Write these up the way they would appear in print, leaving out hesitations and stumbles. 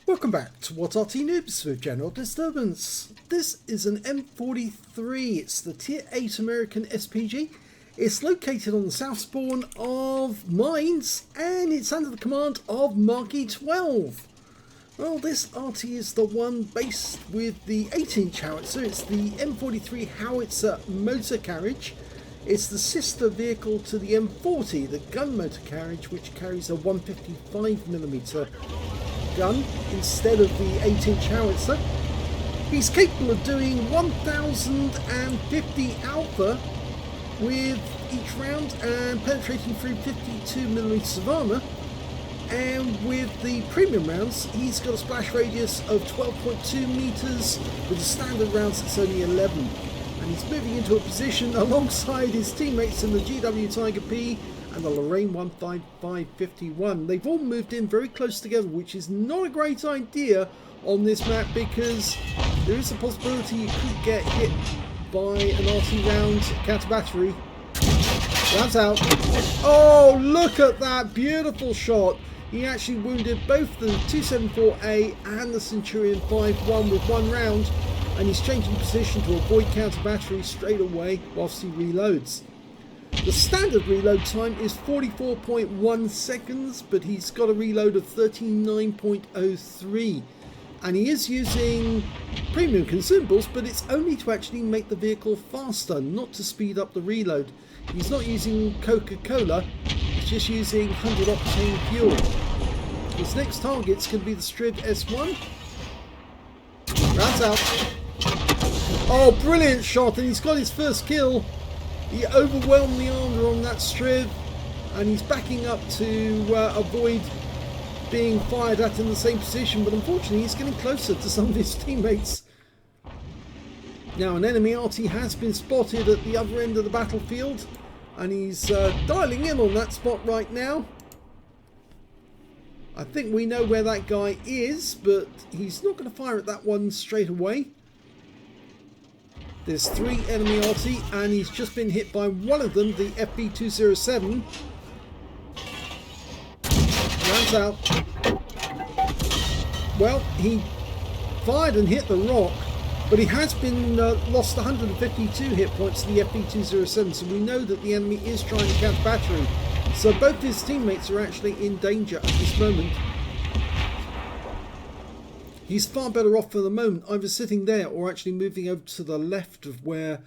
Welcome back to What Arty Noobs with General Disturbance. This is an M43, it's the Tier 8 American SPG. It's located on the south spawn of Mines and it's under the command of marke12. Well, this Arty is the one based with the 8-inch howitzer. It's the M43 howitzer motor carriage. It's the sister vehicle to the M40, the gun motor carriage, which carries a 155mm gun instead of the 8-inch howitzer. He's capable of doing 1050 alpha with each round and penetrating through 52mm of armour. And with the premium rounds, he's got a splash radius of 12.2 meters. With the standard rounds, it's only 11. And he's moving into a position alongside his teammates in the GW Tiger P and the Lorraine 15551. They've all moved in very close together, which is not a great idea on this map because there is a possibility you could get hit by an Arty round counter battery. That's out. Oh, look at that beautiful shot. He actually wounded both the 274A and the Centurion 5-1 with one round, and he's changing position to avoid counter battery straight away whilst he reloads. The standard reload time is 44.1 seconds, but he's got a reload of 39.03. And he is using premium consumables, but it's only to actually make the vehicle faster, not to speed up the reload. He's not using Coca-Cola, he's just using 100 octane fuel. His next target's going to be the Striv S1. Rounds out. Oh, brilliant shot, and he's got his first kill. He overwhelmed the armor on that Striv, and he's backing up to avoid being fired at in the same position, but unfortunately he's getting closer to some of his teammates. Now an enemy Arty has been spotted at the other end of the battlefield, and he's dialing in on that spot right now. I think we know where that guy is, but he's not going to fire at that one straight away. There's 3 enemy Arty, and he's just been hit by one of them, the FB207. Rounds out. Well, he fired and hit the rock, but he has been lost 152 hit points to the FB207, so we know that the enemy is trying to counter battery. So both his teammates are actually in danger at this moment. He's far better off for the moment, either sitting there or actually moving over to the left of where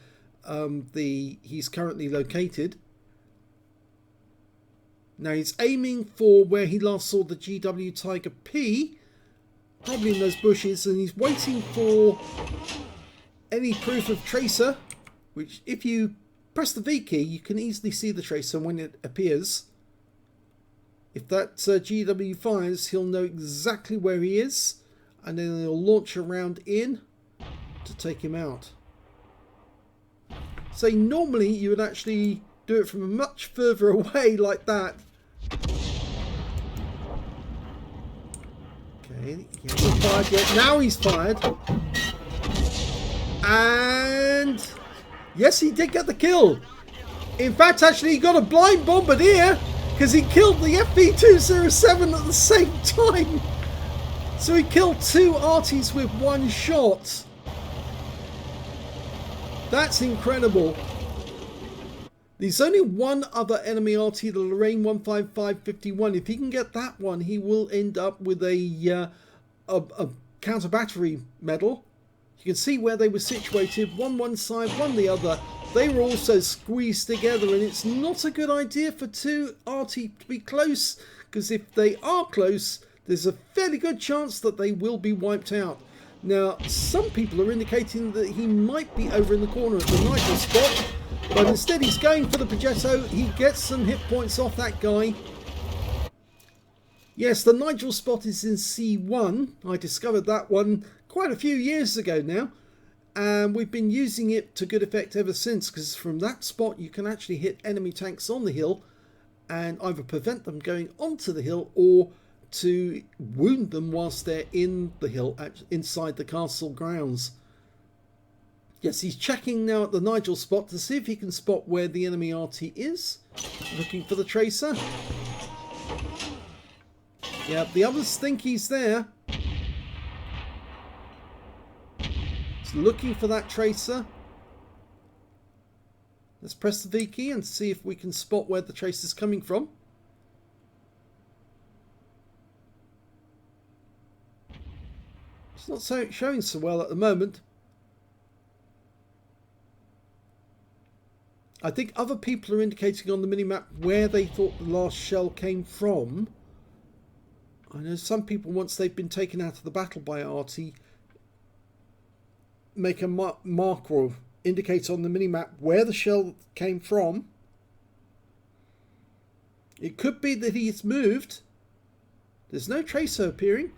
he's currently located. Now he's aiming for where he last saw the GW Tiger P, probably in those bushes, and he's waiting for any proof of tracer, which if you press the V key you can easily see the tracer when it appears. If that GW fires, he'll know exactly where he is, and then he'll launch a round in to take him out. So normally you would actually do it from much further away like that. Okay, he hasn't fired yet. Now he's fired. And yes, he did get the kill. In fact, actually he got a blind bombardier because he killed the FB207 at the same time. So he killed 2 Artys with one shot. That's incredible. There's only one other enemy Arty, the Lorraine 15551. If he can get that one, he will end up with a counter battery medal. You can see where they were situated, one side, one the other. They were also squeezed together, and it's not a good idea for 2 Arty to be close, because if they are close, there's a fairly good chance that they will be wiped out. Now, some people are indicating that he might be over in the corner at the Nigel spot, but instead he's going for the Progetto. He gets some hit points off that guy. Yes, the Nigel spot is in C1. I discovered that one quite a few years ago now, and we've been using it to good effect ever since, because from that spot you can actually hit enemy tanks on the hill and either prevent them going onto the hill or to wound them whilst they're in the hill, inside the castle grounds. Yes, he's checking now at the Nigel spot to see if he can spot where the enemy Arty is. Looking for the tracer. Yeah, the others think he's there. looking for that tracer. Let's press the V key and see if we can spot where the tracer is coming from. It's not showing so well at the moment. I think other people are indicating on the minimap where they thought the last shell came from. I know some people, once they've been taken out of the battle by Arty, make a mark or indicate on the minimap where the shell came from. It could be that he's moved. There's no tracer appearing.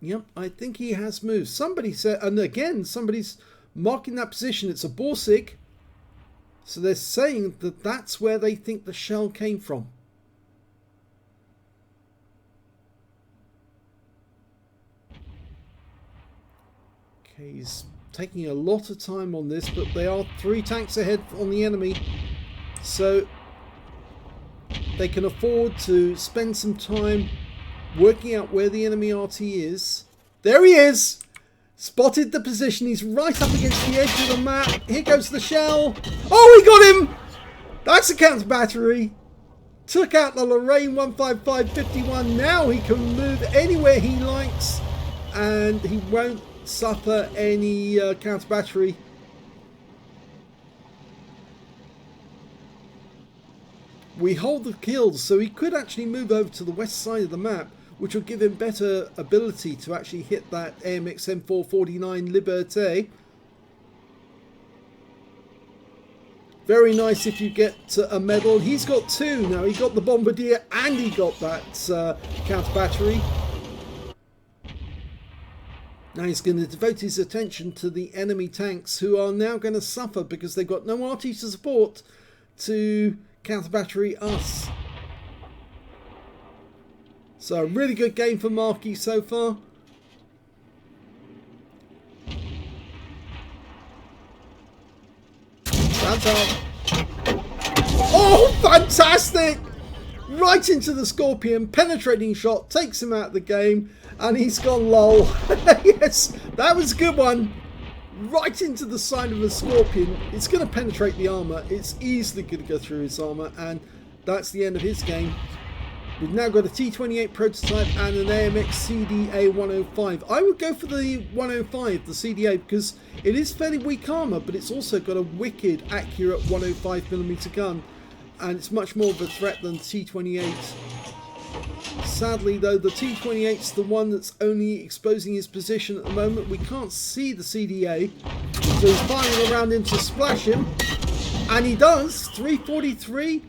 Yep, I think he has moved. Somebody said, and again, somebody's marking that position. It's a Borsig. So they're saying that that's where they think the shell came from. Okay, he's taking a lot of time on this, but they are 3 tanks ahead on the enemy. So they can afford to spend some time working out where the enemy RT is. There he is! Spotted the position. He's right up against the edge of the map. Here goes the shell. Oh, he got him! That's a counter battery. Took out the Lorraine 15551. Now he can move anywhere he likes, and he won't suffer any counter battery. We hold the kills, so he could actually move over to the west side of the map, which will give him better ability to actually hit that AMX M449 Liberté. Very nice if you get a medal. He's got 2 now. He got the Bombardier and he got that counter battery. Now he's going to devote his attention to the enemy tanks, who are now going to suffer because they've got no RT to support to counter battery us. So a really good game for Marky so far. That's up. Oh, fantastic! Right into the Scorpion, penetrating shot, takes him out of the game, and he's gone lol. Yes, that was a good one. Right into the side of the Scorpion. It's going to penetrate the armour. It's easily going to go through his armour, and that's the end of his game. We've now got a T28 prototype and an AMX CDA 105. I would go for the 105, the CDA, because it is fairly weak armour, but it's also got a wicked accurate 105mm gun, and it's much more of a threat than T28. Sadly though, the T28 is the one that's only exposing his position at the moment. We can't see the CDA, so he's firing around him to splash him, and he does. 343.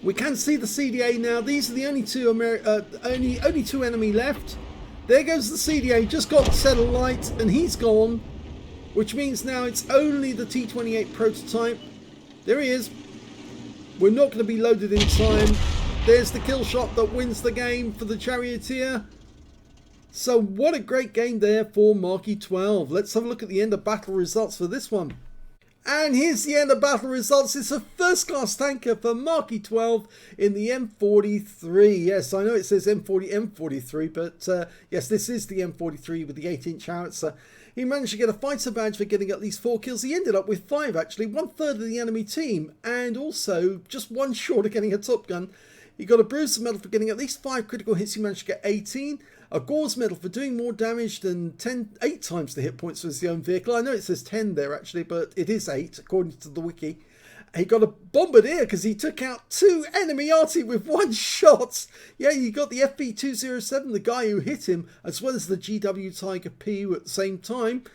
We can see the CDA now. These are the only two only 2 enemy left. There goes the CDA, just got set alight, and he's gone, which means now it's only the T28 prototype. There he is. We're not going to be loaded in time. There's the kill shot that wins the game for the Charioteer. So what a great game there for marke12. Let's have a look at the end of battle results for this one. And here's the end of battle results. It's a first class tanker for marke12 in the M43. Yes, I know it says M43, but yes, this is the M43 with the 8-inch howitzer. He managed to get a fighter badge for getting at least 4 kills. He ended up with 5 actually, 1/3 of the enemy team, and also just 1 short of getting a Top Gun. He got a Bruiser medal for getting at least 5 critical hits. He managed to get 18. A Gauze medal for doing more damage than 8 times the hit points for his own vehicle. I know it says 10 there actually, but it is 8 according to the wiki. He got a Bombardier because he took out 2 enemy Arty with 1 shot. Yeah, you got the FB207, the guy who hit him, as well as the GW Tiger P at the same time.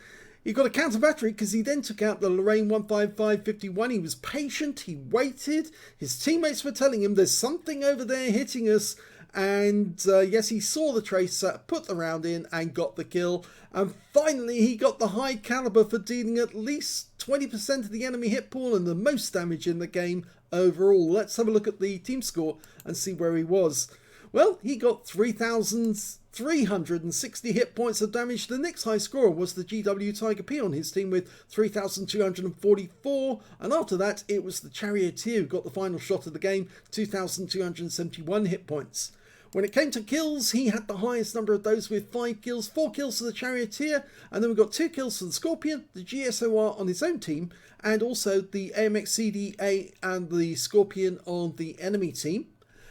He got a counter battery because he then took out the Lorraine 15551. He was patient, he waited. His teammates were telling him there's something over there hitting us. And yes, he saw the tracer, put the round in and got the kill. And finally he got the high caliber for dealing at least 20% of the enemy hit pool and the most damage in the game overall. Let's have a look at the team score and see where he was. Well, he got 3,360 hit points of damage. The next high scorer was the GW Tiger P on his team with 3,244. And after that, it was the Charioteer who got the final shot of the game, 2,271 hit points. When it came to kills, he had the highest number of those with 5 kills, 4 kills for the Charioteer, and then we got 2 kills for the Scorpion, the GSOR on his own team, and also the AMX-CDA and the Scorpion on the enemy team.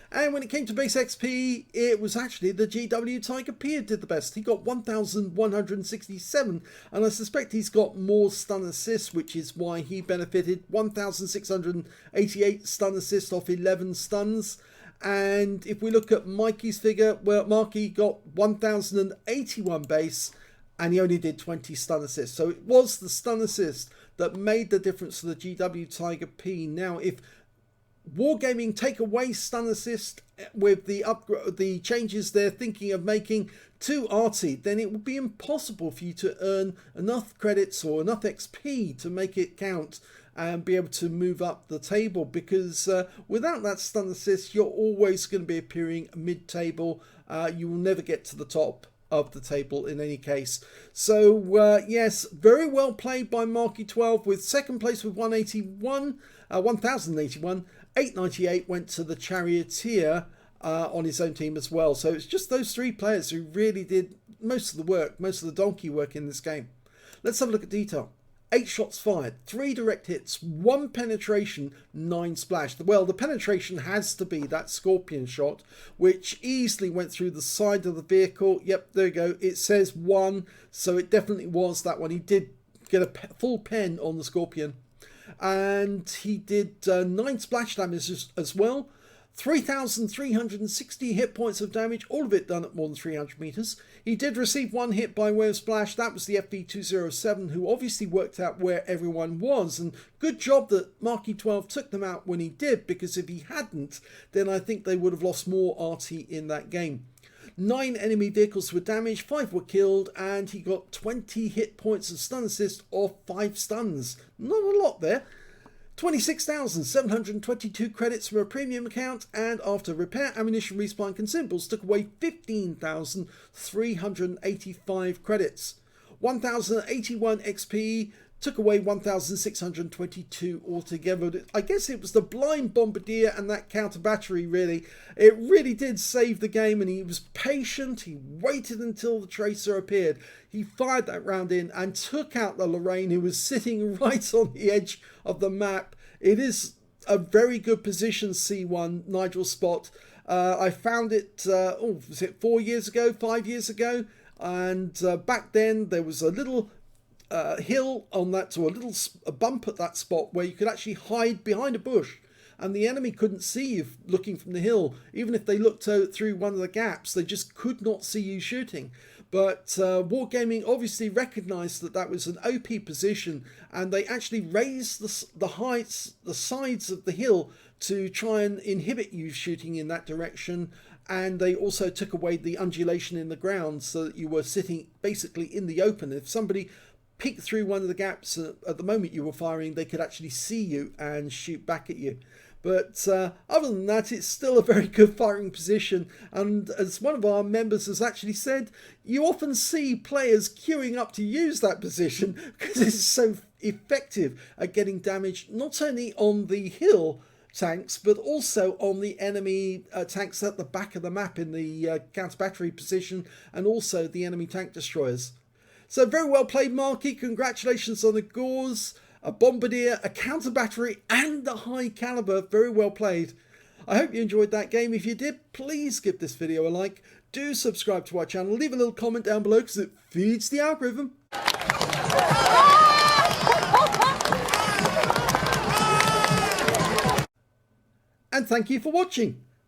And when it came to base XP, it was actually the GW Tiger P who did the best. He got 1,167, and I suspect he's got more stun assists, which is why he benefited. 1,688 stun assists off 11 stuns. And if we look at Mikey's figure, well, Mikey got 1,081 base, and he only did 20 stun assists. So it was the stun assist that made the difference to the GW Tiger P. Now, if Wargaming take away stun assist with the changes they're thinking of making to Arty, then it would be impossible for you to earn enough credits or enough XP to make it count and be able to move up the table, because without that stun assist, you're always going to be appearing mid-table. You will never get to the top of the table in any case. So yes, very well played by marke12, with second place with 1,081, 898 went to the Charioteer on his own team as well. So it's just those 3 players who really did most of the work, most of the donkey work in this game. Let's have a look at detail. 8 shots fired, 3 direct hits, 1 penetration, 9 splash. Well, the penetration has to be that Scorpion shot, which easily went through the side of the vehicle. Yep, there you go. It says 1, so it definitely was that one. He did get a full pen on the Scorpion. And he did 9 splash damage as well. 3,360 hit points of damage, all of it done at more than 300 meters. He did receive 1 hit by way of splash. That was the FV207, who obviously worked out where everyone was. And good job that marke12 took them out when he did, because if he hadn't, then I think they would have lost more Arty in that game. 9 enemy vehicles were damaged, 5 were killed, and he got 20 hit points of stun assist off 5 stuns. Not a lot there. 26,722 credits from a premium account, and after repair, ammunition, respawn, and consumables, took away 15,385 credits. 1,081 XP, took away 1,622 altogether. I guess it was the blind bombardier and that counter battery, really. It really did save the game, and he was patient. He waited until the tracer appeared. He fired that round in and took out the Lorraine, who was sitting right on the edge of the map. It is a very good position, C1, Nigel's spot. I found it, was it 4 years ago, 5 years ago? And back then there was a little hill on that, or a bump at that spot where you could actually hide behind a bush, and the enemy couldn't see you looking from the hill. Even if they looked through one of the gaps, they just could not see you shooting. But Wargaming obviously recognised that that was an OP position, and they actually raised the heights, the sides of the hill, to try and inhibit you shooting in that direction. And they also took away the undulation in the ground, so that you were sitting basically in the open. If somebody peeked through one of the gaps at the moment you were firing, they could actually see you and shoot back at you. But other than that, it's still a very good firing position. And as one of our members has actually said, you often see players queuing up to use that position because it's so effective at getting damage, not only on the hill tanks, but also on the enemy tanks at the back of the map in the counter battery position, and also the enemy tank destroyers. So very well played, Marky. Congratulations on the gauze, a bombardier, a counter battery, and a high caliber. Very well played. I hope you enjoyed that game. If you did, please give this video a like. Do subscribe to our channel. Leave a little comment down below because it feeds the algorithm. And thank you for watching.